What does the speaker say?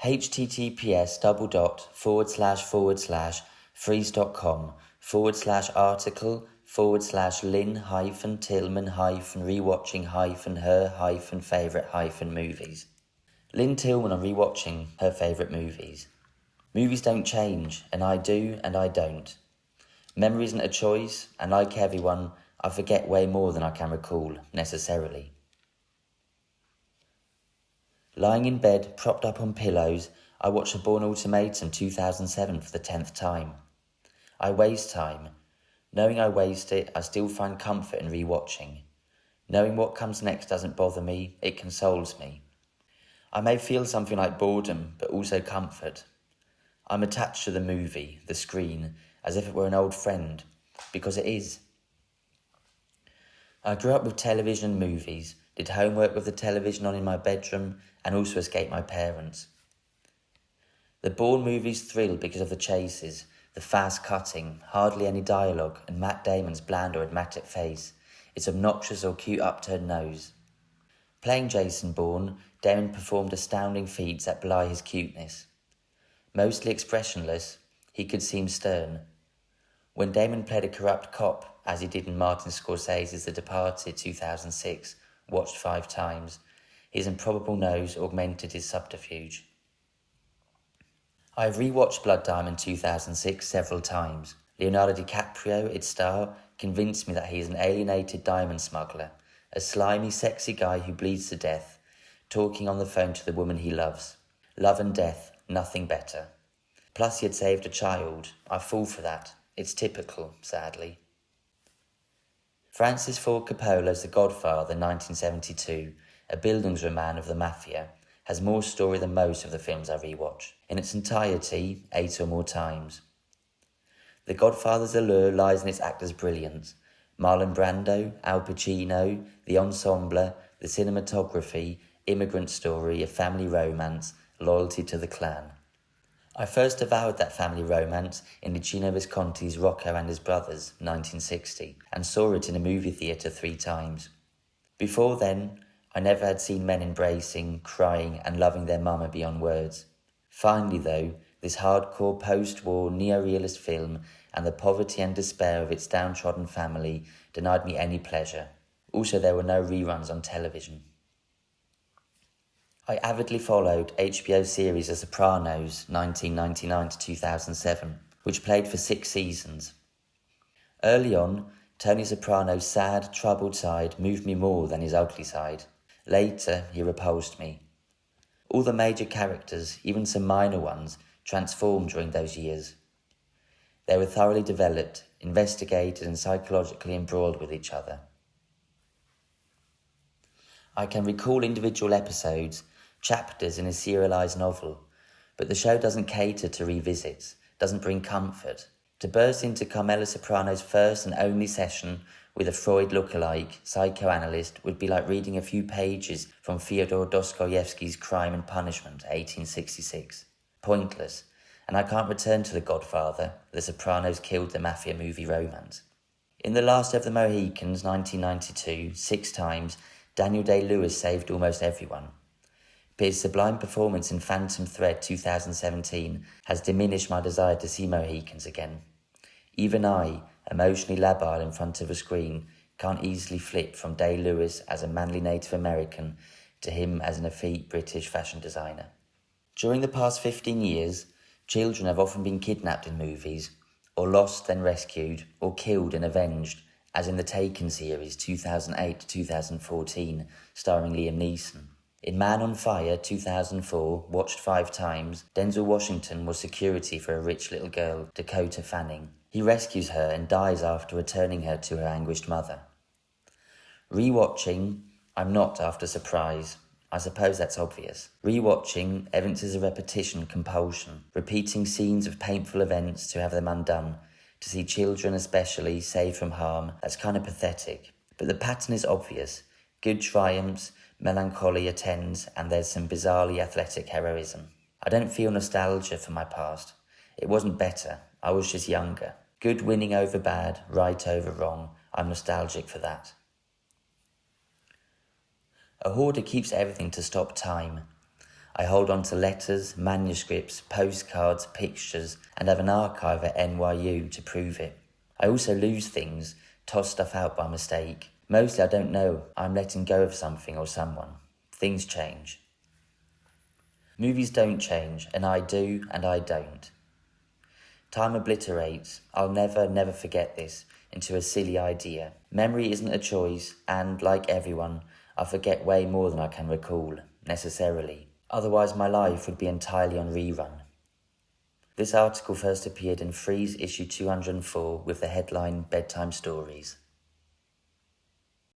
https://freeze.com/article/lynn-rewatching-her-favorite movies. Lynn Tillman on rewatching her favourite movies. Movies don't change, and I do and I don't. Memory isn't a choice, and like everyone, I forget way more than I can recall, necessarily. Lying in bed, propped up on pillows, I watch The Bourne Ultimatum 2007 for the 10th time. I waste time. Knowing I waste it, I still find comfort in rewatching. Knowing what comes next doesn't bother me, it consoles me. I may feel something like boredom, but also comfort. I'm attached to the movie, the screen, as if it were an old friend, because it is. I grew up with television and movies, did homework with the television on in my bedroom, and also escaped my parents. The Bourne movies thrill because of the chases, the fast cutting, hardly any dialogue, and Matt Damon's bland or enigmatic face, its obnoxious or cute upturned nose. Playing Jason Bourne, Damon performed astounding feats that belie his cuteness. Mostly expressionless, he could seem stern. When Damon played a corrupt cop, as he did in Martin Scorsese's The Departed 2006, watched 5 times, his improbable nose augmented his subterfuge. I have rewatched Blood Diamond 2006 several times. Leonardo DiCaprio, its star, convinced me that he is an alienated diamond smuggler, a slimy, sexy guy who bleeds to death, talking on the phone to the woman he loves. Love and death, nothing better. Plus he had saved a child. I fall for that. It's typical, sadly. Francis Ford Coppola's The Godfather 1972, a Bildungsroman of the Mafia, has more story than most of the films I rewatch, in its entirety 8 or more times. The Godfather's allure lies in its actors' brilliance. Marlon Brando, Al Pacino, the ensemble, the cinematography, immigrant story, a family romance, loyalty to the clan. I first devoured that family romance in Luchino Visconti's Rocco and His Brothers, 1960, and saw it in a movie theatre 3 times. Before then, I never had seen men embracing, crying, and loving their mama beyond words. Finally, though, this hardcore post-war neo-realist film and the poverty and despair of its downtrodden family denied me any pleasure. Also, there were no reruns on television. I avidly followed HBO's series The Sopranos, 1999 to 2007, which played for 6 seasons. Early on, Tony Soprano's sad, troubled side moved me more than his ugly side. Later, he repulsed me. All the major characters, even some minor ones, transformed during those years. They were thoroughly developed, investigated and psychologically embroiled with each other. I can recall individual episodes, chapters in a serialized novel, but the show doesn't cater to revisits, doesn't bring comfort. To burst into Carmela Soprano's first and only session with a Freud lookalike psychoanalyst would be like reading a few pages from Fyodor Dostoevsky's Crime and Punishment, 1866. Pointless, and I can't return to The Godfather, The Sopranos killed the mafia movie romance. In The Last of the Mohicans, 1992, 6 times, Daniel Day-Lewis saved almost everyone. But his sublime performance in Phantom Thread 2017 has diminished my desire to see Mohicans again. Even I, emotionally labile in front of a screen, can't easily flip from Day-Lewis as a manly Native American to him as an effete British fashion designer. During the past 15 years, children have often been kidnapped in movies, or lost then rescued, or killed and avenged, as in the Taken series 2008-2014, starring Liam Neeson. In Man on Fire 2004, watched 5 times, Denzel Washington was security for a rich little girl, Dakota Fanning. He rescues her and dies after returning her to her anguished mother. Rewatching, I'm not after surprise. I suppose that's obvious. Rewatching evinces a repetition compulsion, repeating scenes of painful events to have them undone. To see children especially saved from harm, that's kind of pathetic. But the pattern is obvious. Good triumphs, melancholy attends, and there's some bizarrely athletic heroism. I don't feel nostalgia for my past. It wasn't better, I was just younger. Good winning over bad, right over wrong, I'm nostalgic for that. A hoarder keeps everything to stop time. I hold on to letters, manuscripts, postcards, pictures, and have an archive at NYU to prove it. I also lose things, toss stuff out by mistake. Mostly I don't know, I'm letting go of something or someone. Things change. Movies don't change, and I do and I don't. Time obliterates, I'll never forget this, into a silly idea. Memory isn't a choice, and like everyone, I forget way more than I can recall, necessarily. Otherwise my life would be entirely on rerun. This article first appeared in Frieze issue 204 with the headline Bedtime Stories.